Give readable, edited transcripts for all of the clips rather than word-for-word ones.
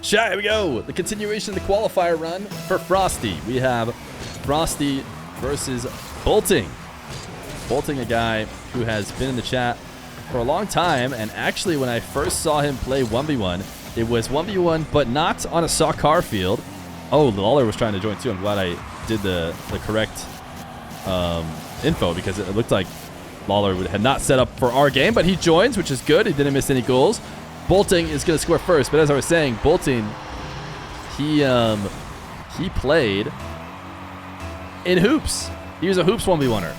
Chat, here we go. The continuation of the qualifier run for Frosty. We have Frosty versus Bolting. Bolting, a guy who has been in the chat for a long time, and actually when I first saw him play 1v1, it was 1v1 but not on a soccer field. Oh, Lawler was trying to join too. I'm glad I did the correct info, because it looked like Lawler had not set up for our game, but he joins, which is good. He didn't miss any goals. Bolting is going to score first, but as I was saying, Bolting, he played in Hoops. He was a Hoops 1v1er,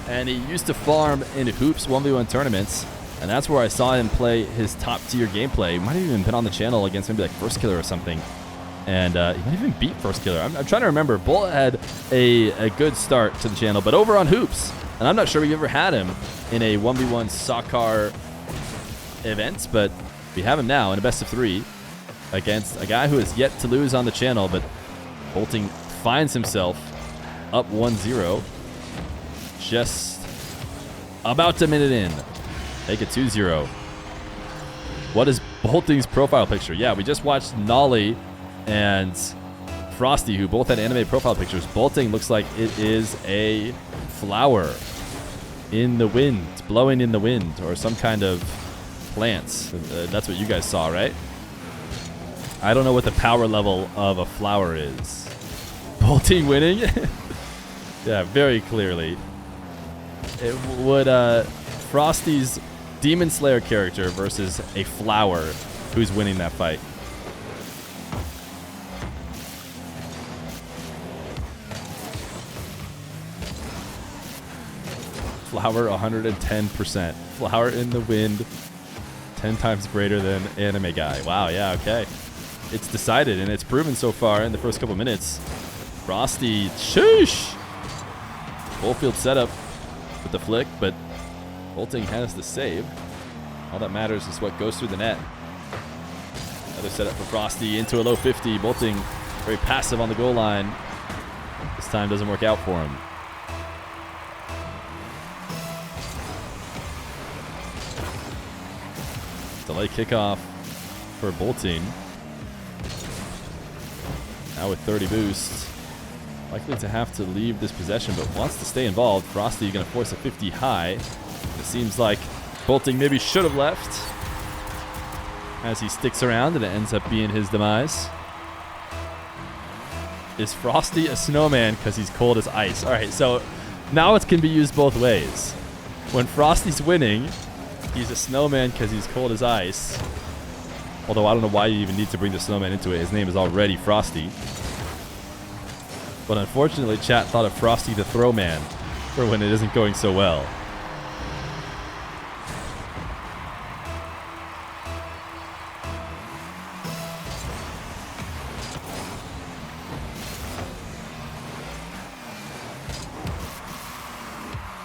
and he used to farm in Hoops 1v1 tournaments, and that's where I saw him play his top-tier gameplay. He might have even been on the channel against maybe like First Killer or something, and he might even beat First Killer. I'm trying to remember. Bolt had a good start to the channel, but over on Hoops, and I'm not sure we've ever had him in a 1v1 soccer event, but we have him now in a best of 3 against a guy who has yet to lose on the channel, but Bolting finds himself up 1-0 just about a minute in. Make it 2-0. What is Bolting's profile picture? Yeah, we just watched Nolly and Frosty, who both had anime profile pictures. Bolting looks like it is a flower in the wind, blowing in the wind, or some kind of plants. That's what you guys saw, right? I don't know what the power level of a flower is. Bolting winning? Yeah, very clearly. It would Frosty's Demon Slayer character versus a flower, who's winning that fight. Flower 110%. Flower in the wind 10 times greater than anime guy. Wow, yeah, okay. It's decided, and it's proven so far in the first couple minutes. Frosty, sheesh! Full field setup with the flick, but Bolting has the save. All that matters is what goes through the net. Another setup for Frosty into a low 50. Bolting very passive on the goal line. This time doesn't work out for him. Delay kickoff for Bolting. Now with 30 boost. Likely to have to leave this possession, but wants to stay involved. Frosty going to force a 50 high. It seems like Bolting maybe should have left, as he sticks around, and it ends up being his demise. Is Frosty a snowman because he's cold as ice? All right, so now it can be used both ways. When Frosty's winning, he's a snowman because he's cold as ice. Although I don't know why you even need to bring the snowman into it. His name is already Frosty. But unfortunately, chat thought of Frosty the Throwman for when it isn't going so well.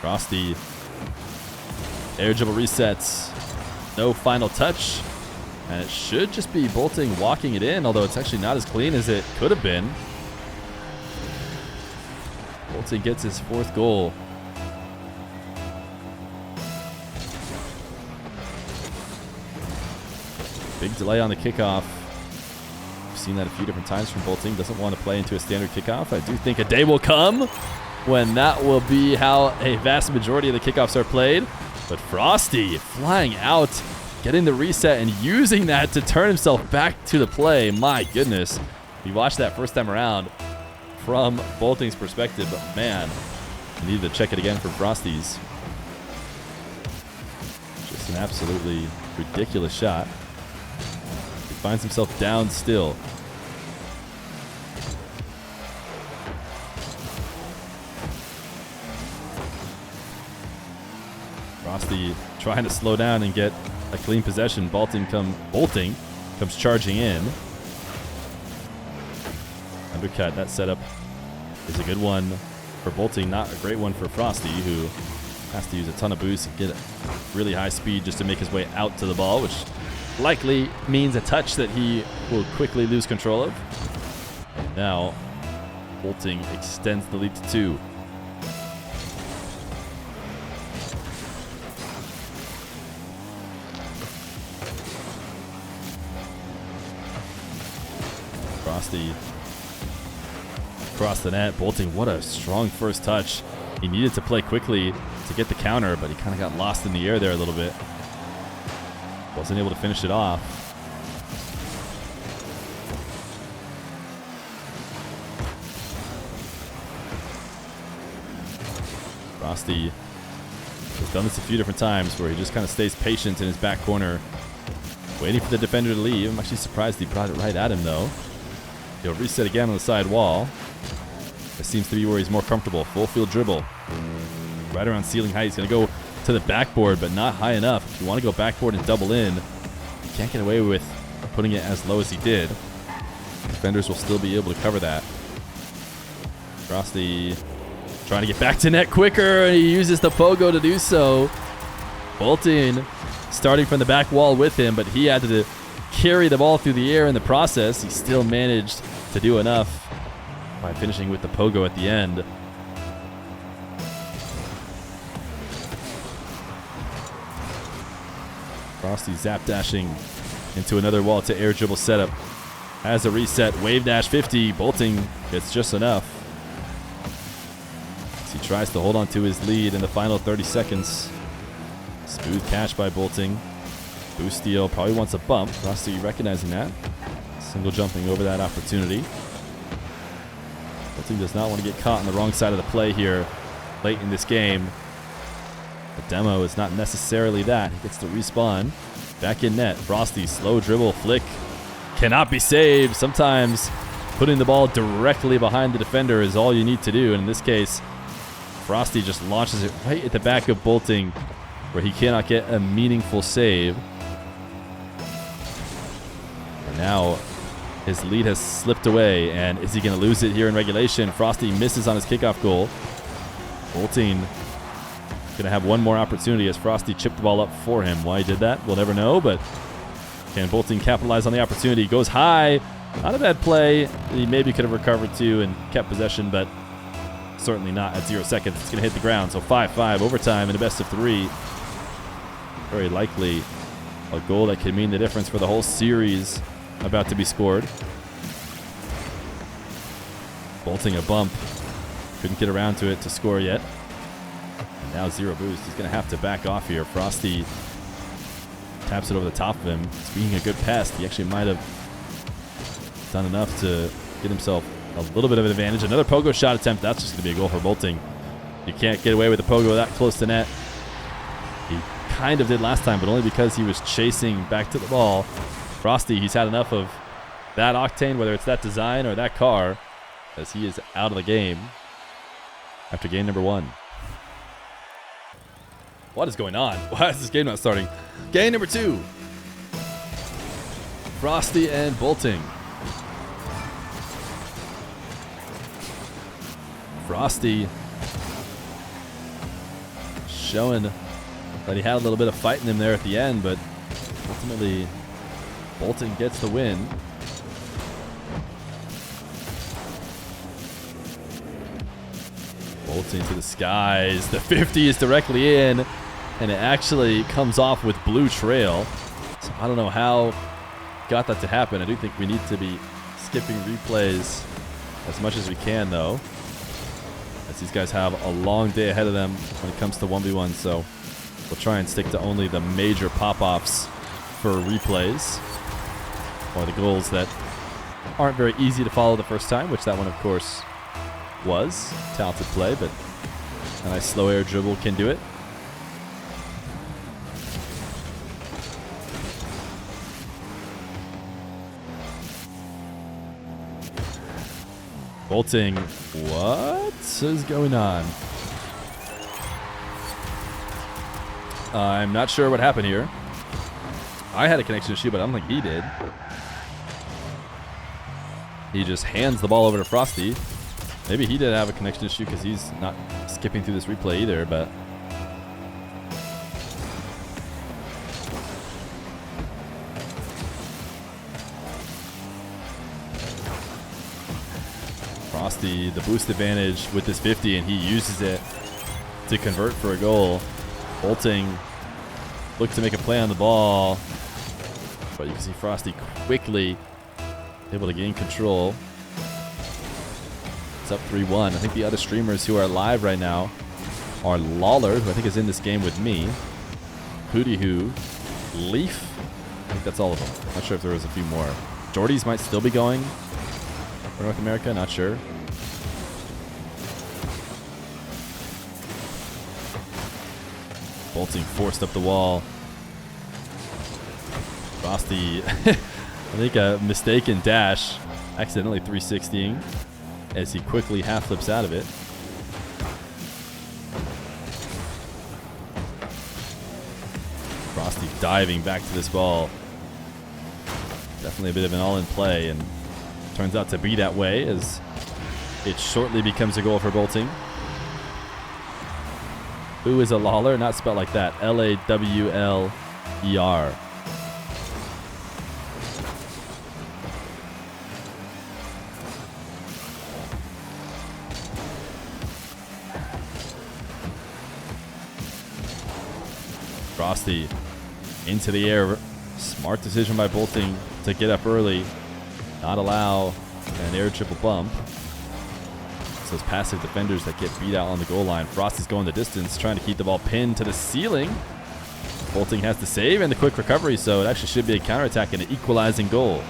Frosty, air dribble resets, no final touch, and it should just be Bolting walking it in, although it's actually not as clean as it could have been. Bolting gets his 4th goal. Big delay on the kickoff. We've seen that a few different times from Bolting. Doesn't want to play into a standard kickoff. I do think a day will come when that will be how a vast majority of the kickoffs are played. But Frosty flying out, getting the reset, and using that to turn himself back to the play. My goodness. We watched that first time around from Bolting's perspective, but man, I needed to check it again for Frosty's. Just an absolutely ridiculous shot. He finds himself down still. Frosty trying to slow down and get a clean possession. Bolting comes charging in. Undercut. That setup is a good one for Bolting, not a great one for Frosty, who has to use a ton of boost and get really high speed just to make his way out to the ball, which likely means a touch that he will quickly lose control of. And now Bolting extends the lead to 2. Frosty across the net. Bolting, what a strong first touch. He needed to play quickly to get the counter, but he kind of got lost in the air there a little bit. Wasn't able to finish it off. Frosty has done this a few different times where he just kind of stays patient in his back corner, waiting for the defender to leave. I'm actually surprised he brought it right at him, though. He'll reset again on the side wall. This seems to be where he's more comfortable. Full field dribble. Right around ceiling height. He's going to go to the backboard, but not high enough. If you want to go backboard and double in, you can't get away with putting it as low as he did. Defenders will still be able to cover that. Frosty trying to get back to net quicker, and he uses the pogo to do so. Bolting starting from the back wall with him, but he had to carry the ball through the air in the process. He still managed to do enough by finishing with the pogo at the end. Frosty zap dashing into another wall to air dribble setup. Has a reset, wave dash 50. Bolting gets just enough. As he tries to hold on to his lead in the final 30 seconds. Smooth catch by Bolting. Boost steal, probably wants a bump. Frosty recognizing that. Single jumping over that opportunity. Bolting does not want to get caught on the wrong side of the play here late in this game. The demo is not necessarily that. He gets to respawn. Back in net. Frosty, slow dribble, flick. Cannot be saved. Sometimes putting the ball directly behind the defender is all you need to do. And in this case, Frosty just launches it right at the back of Bolting, where he cannot get a meaningful save. And now his lead has slipped away, and is he going to lose it here in regulation? Frosty misses on his kickoff goal. Bolting going to have one more opportunity as Frosty chipped the ball up for him. Why he did that, we'll never know, but can Bolting capitalize on the opportunity? Goes high. Not a bad play. He maybe could have recovered too and kept possession, but certainly not at 0 seconds. It's going to hit the ground. So 5-5 overtime in a best of 3. Very likely a goal that could mean the difference for the whole series about to be scored. Bolting a bump. Couldn't get around to it to score yet. And now 0 boost. He's going to have to back off here. Frosty taps it over the top of him. It's being a good pest. He actually might have done enough to get himself a little bit of an advantage. Another pogo shot attempt. That's just going to be a goal for Bolting. You can't get away with a pogo that close to net. He kind of did last time, but only because he was chasing back to the ball. Frosty, he's had enough of that octane, whether it's that design or that car, as he is out of the game after game number 1. What is going on? Why is this game not starting? Game number 2. Frosty and Bolting. Frosty showing that he had a little bit of fight in him there at the end, but ultimately Bolting gets the win. Bolting to the skies. The 50 is directly in, and it actually comes off with blue trail. So I don't know how got that to happen. I do think we need to be skipping replays as much as we can, though, as these guys have a long day ahead of them when it comes to 1v1. So we'll try and stick to only the major pop-offs for replays, or the goals that aren't very easy to follow the first time, which that one, of course, was. Talented play, but a nice slow air dribble can do it. Bolting, what is going on? I'm not sure what happened here. I had a connection issue, but I don't think he did. He just hands the ball over to Frosty. Maybe he did have a connection issue because he's not skipping through this replay either, but Frosty, the boost advantage with this 50, and he uses it to convert for a goal. Bolting looked to make a play on the ball, but you can see Frosty quickly able to gain control. It's up 3-1. I think the other streamers who are live right now are Lawler, who I think is in this game with me, Hootie Hoo, Leaf. I think that's all of them. Not sure if there was a few more. Jordy's might still be going for North America. Not sure. Bolting forced up the wall. Frosty, I think a mistaken dash, accidentally 360ing as he quickly half flips out of it. Frosty diving back to this ball. Definitely a bit of an all-in play, and turns out to be that way as it shortly becomes a goal for Bolting. Who is a Lawler? Not spelled like that. Lawler. Frosty into the air. Smart decision by Bolting to get up early, not allow an air triple bump. It's those passive defenders that get beat out on the goal line. Frosty's going the distance, trying to keep the ball pinned to the ceiling. Bolting has the save and the quick recovery, so it actually should be a counterattack and an equalizing goal.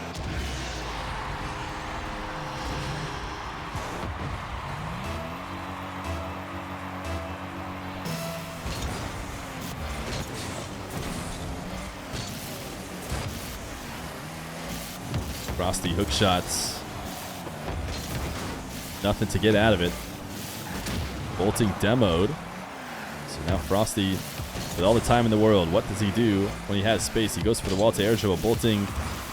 Frosty hook shots. Nothing to get out of it. Bolting demoed. So now Frosty, with all the time in the world, what does he do when he has space? He goes for the wall to air dribble. Bolting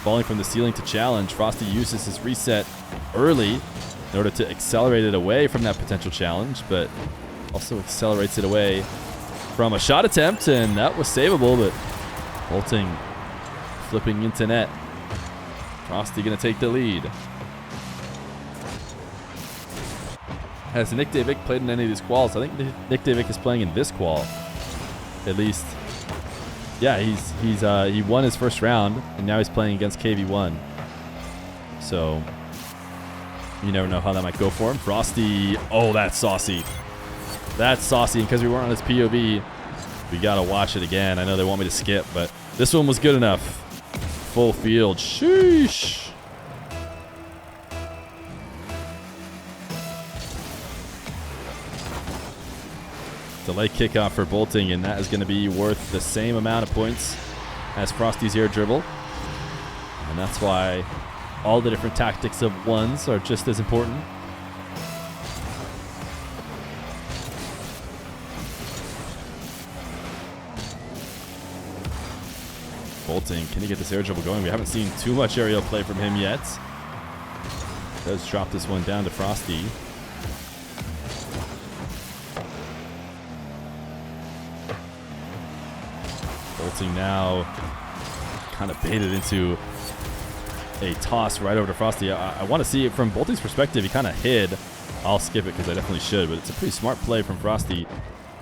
falling from the ceiling to challenge. Frosty uses his reset early in order to accelerate it away from that potential challenge, but also accelerates it away from a shot attempt, and that was savable, but Bolting flipping into net. Frosty going to take the lead. Has Nick Davick played in any of these quals? I think Nick Davick is playing in this qual. At least. Yeah, he won his first round, and now he's playing against KV1. So, you never know how that might go for him. Frosty, oh, that's saucy. That's saucy, and because we weren't on his POV, we got to watch it again. I know they want me to skip, but this one was good enough. Full field. Sheesh. Delay kickoff for Bolting, and that is going to be worth the same amount of points as Frosty's air dribble. And that's why all the different tactics of ones are just as important. Bolting, can he get this air dribble going? We haven't seen too much aerial play from him yet. Does drop this one down to Frosty. Bolting now kind of baited into a toss right over to Frosty. I want to see it from Bolting's perspective. He kind of hid. I'll skip it because I definitely should, but it's a pretty smart play from Frosty.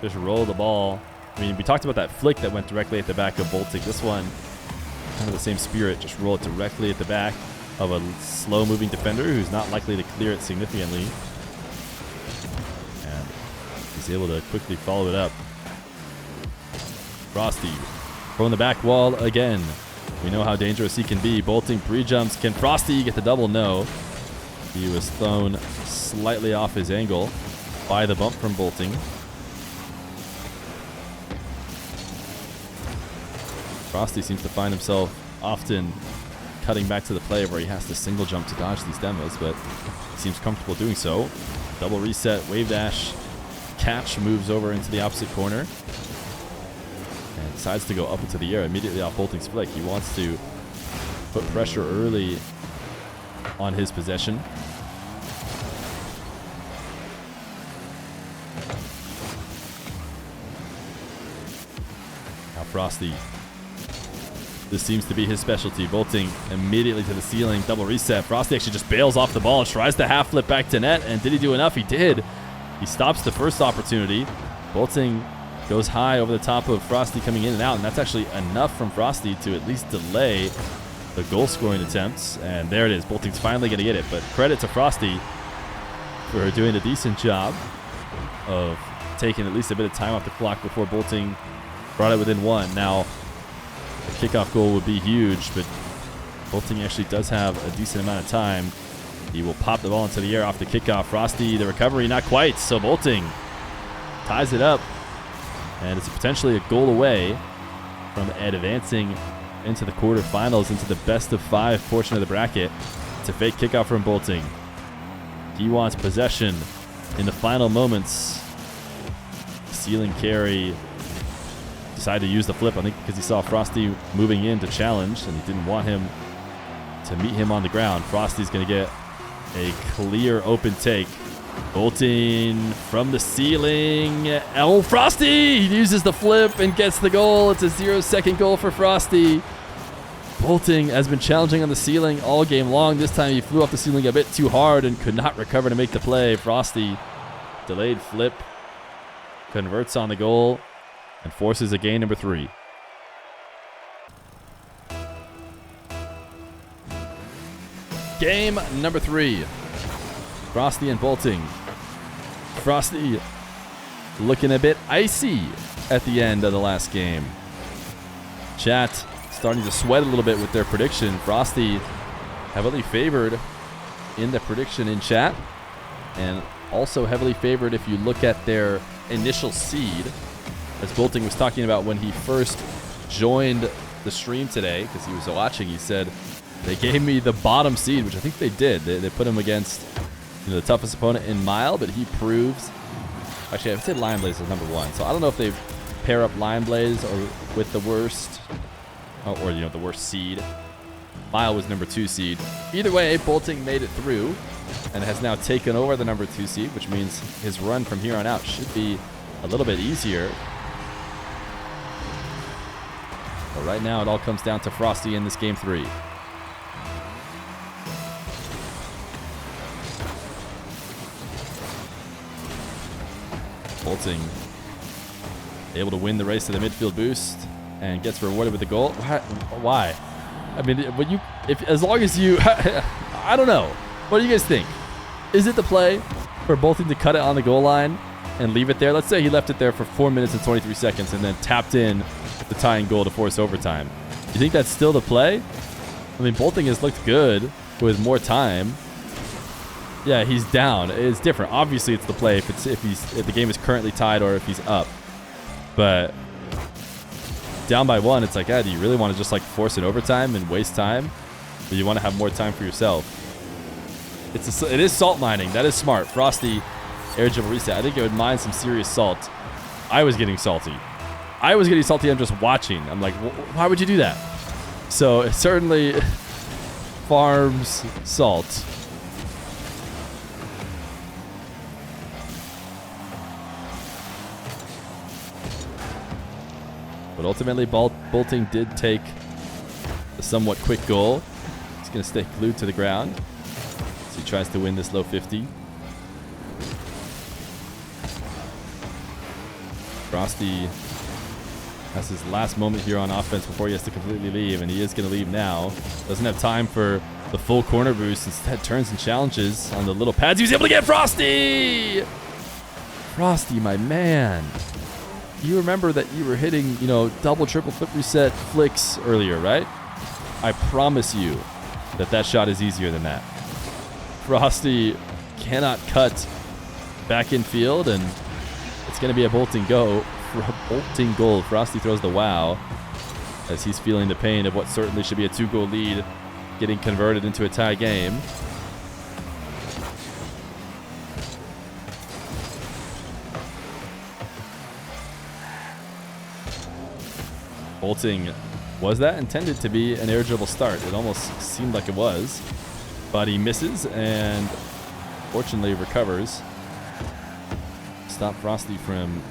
Just roll the ball. I mean, we talked about that flick that went directly at the back of Bolting. This one, kind of the same spirit. Just roll it directly at the back of a slow-moving defender who's not likely to clear it significantly. And he's able to quickly follow it up. Frosty from the back wall again. We know how dangerous he can be. Bolting pre-jumps. Can Frosty get the double? No. He was thrown slightly off his angle by the bump from Bolting. Frosty seems to find himself often cutting back to the play where he has to single jump to dodge these demos, but he seems comfortable doing so. Double reset, wave dash, catch, moves over into the opposite corner, and decides to go up into the air immediately off Bolting's flick. He wants to put pressure early on his possession. Now Frosty. This seems to be his specialty. Bolting immediately to the ceiling. Double reset. Frosty actually just bails off the ball. Tries to half flip back to net. And did he do enough? He did. He stops the first opportunity. Bolting goes high over the top of Frosty coming in and out. And that's actually enough from Frosty to at least delay the goal scoring attempts. And there it is. Bolting's finally going to get it. But credit to Frosty for doing a decent job of taking at least a bit of time off the clock before Bolting brought it within one. Now, the kickoff goal would be huge, but Bolting actually does have a decent amount of time. He will pop the ball into the air off the kickoff. Frosty, the recovery, not quite. So Bolting ties it up. And it's potentially a goal away from advancing into the quarterfinals, into the best of 5 portion of the bracket. It's a fake kickoff from Bolting. He wants possession in the final moments. Ceiling carry. Decided to use the flip, I think, because he saw Frosty moving in to challenge, and he didn't want him to meet him on the ground. Frosty's going to get a clear open take. Bolting from the ceiling. Oh, Frosty! He uses the flip and gets the goal. It's a 0-second goal for Frosty. Bolting has been challenging on the ceiling all game long. This time he flew off the ceiling a bit too hard and could not recover to make the play. Frosty, delayed flip, converts on the goal and forces a gain number 3. Game number 3. Frosty and Bolting. Frosty looking a bit icy at the end of the last game. Chat starting to sweat a little bit with their prediction. Frosty heavily favored in the prediction in chat, and also heavily favored if you look at their initial seed, as Bolting was talking about when he first joined the stream today, because he was watching. He said they gave me the bottom seed, which I think they did. They put him against the toughest opponent in Mile, but he proves. Actually, I would say Lion Blaze is number 1, so I don't know if they pair up Lion Blaze or with the worst, or the worst seed. Mile was number 2 seed. Either way, Bolting made it through and has now taken over the number 2 seed, which means his run from here on out should be a little bit easier. But right now, it all comes down to Frosty in this game 3. Bolting able to win the race to the midfield boost and gets rewarded with the goal. Why? I mean, as long as you, I don't know. What do you guys think? Is it the play for Bolting to cut it on the goal line and leave it there? Let's say he left it there for 4 minutes and 23 seconds and then tapped in the tying goal to force overtime. You think that's still the play? I mean, Bolting has looked good with more time. Yeah, he's down. It's different. Obviously, it's the play if the game is currently tied or if he's up. But down by 1, it's like, do you really want to just like force an overtime and waste time? Or you want to have more time for yourself? It is salt mining. That is smart. Frosty, air dribble reset. I think it would mine some serious salt. I was getting salty. I'm just watching. I'm like, why would you do that? So it certainly farms salt. But ultimately, Bolting did take a somewhat quick goal. He's going to stay glued to the ground as he tries to win this low 50. Frosty has his last moment here on offense before he has to completely leave, and he is going to leave now. Doesn't have time for the full corner boost. Instead, turns and challenges on the little pads. He was able to get Frosty! Frosty, my man. You remember that you were hitting, double, triple flip reset flicks earlier, right? I promise you that shot is easier than that. Frosty cannot cut back in field, and it's going to be a Bolting goal. Frosty throws the wow as he's feeling the pain of what certainly should be a 2-goal lead getting converted into a tie game. Bolting, was that intended to be an air dribble start? It almost seemed like it was, but he misses and fortunately recovers. Stop Frosty from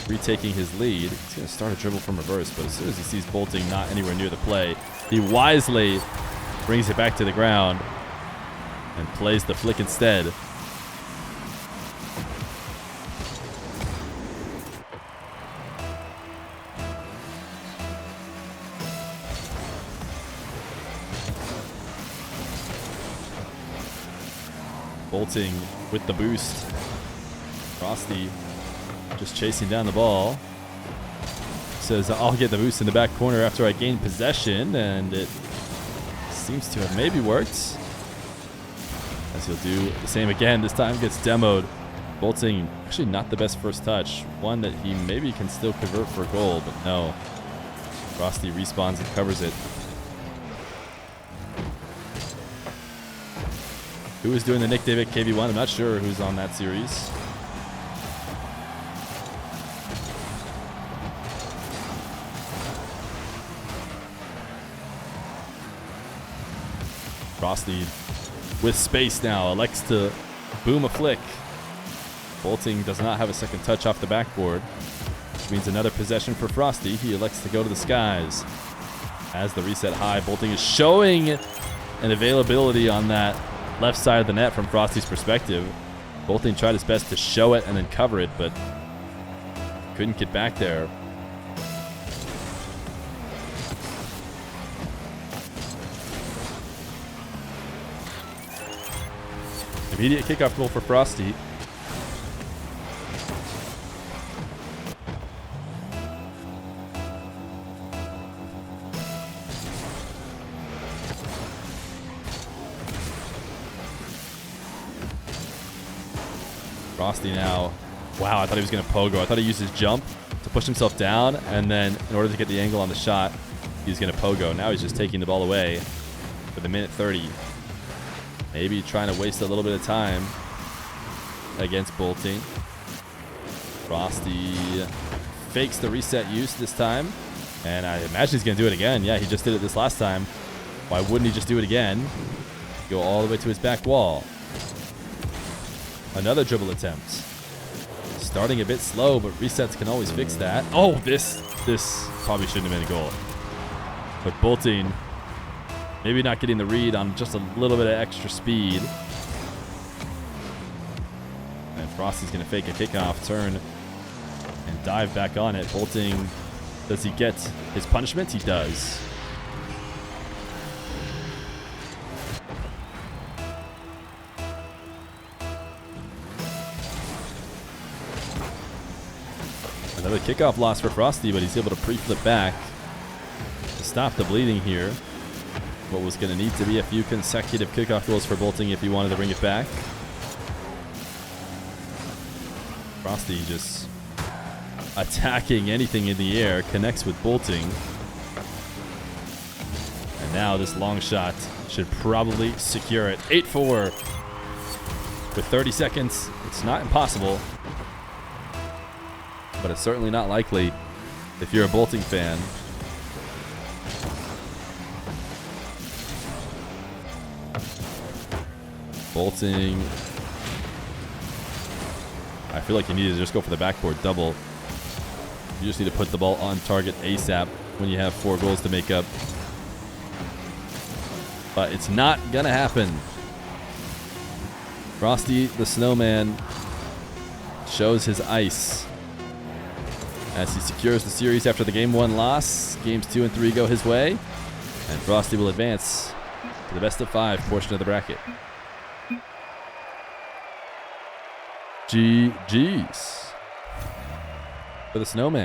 retaking his lead. He's going to start a dribble from reverse, but as soon as he sees Bolting not anywhere near the play, he wisely brings it back to the ground and plays the flick instead. Bolting with the boost. Frosty just chasing down the ball. Says, I'll get the boost in the back corner after I gain possession, and it seems to have maybe worked. As he'll do the same again. This time gets demoed. Bolting, actually not the best first touch. One that he maybe can still convert for a goal, but no. Frosty respawns and covers it. Who is doing the Nick David KV1? I'm not sure who's on that series. Frosty with space now, elects to boom a flick. Bolting does not have a second touch off the backboard, which means another possession for Frosty. He elects to go to the skies. As the reset high, Bolting is showing an availability on that left side of the net from Frosty's perspective. Bolting tried his best to show it and then cover it, but couldn't get back there. Immediate kickoff goal for Frosty. Frosty now. Wow, I thought he was going to pogo. I thought he used his jump to push himself down, and then in order to get the angle on the shot, he was going to pogo. Now he's just taking the ball away with a minute 30. Maybe trying to waste a little bit of time against Bolting. Frosty fakes the reset use this time, and I imagine he's going to do it again. Yeah, he just did it this last time. Why wouldn't he just do it again? Go all the way to his back wall. Another dribble attempt. Starting a bit slow, but resets can always fix that. Oh, this probably shouldn't have been a goal. But Bolting maybe not getting the read on just a little bit of extra speed. And Frosty's going to fake a kickoff, turn, and dive back on it. Bolting, does he get his punishment? He does. Another kickoff loss for Frosty, but he's able to pre-flip back to stop the bleeding here. What was going to need to be a few consecutive kickoff goals for Bolting if he wanted to bring it back. Frosty just attacking anything in the air, connects with Bolting. And now this long shot should probably secure it. 8-4 with 30 seconds. It's not impossible, but it's certainly not likely if you're a Bolting fan. Bolting. I feel like you need to just go for the backboard double. You just need to put the ball on target ASAP when you have 4 goals to make up. But it's not going to happen. Frosty the Snowman shows his ice as he secures the series after the Game 1 loss. Games 2 and 3 go his way, and Frosty will advance to the best of 5 portion of the bracket. GG's for the Snowman.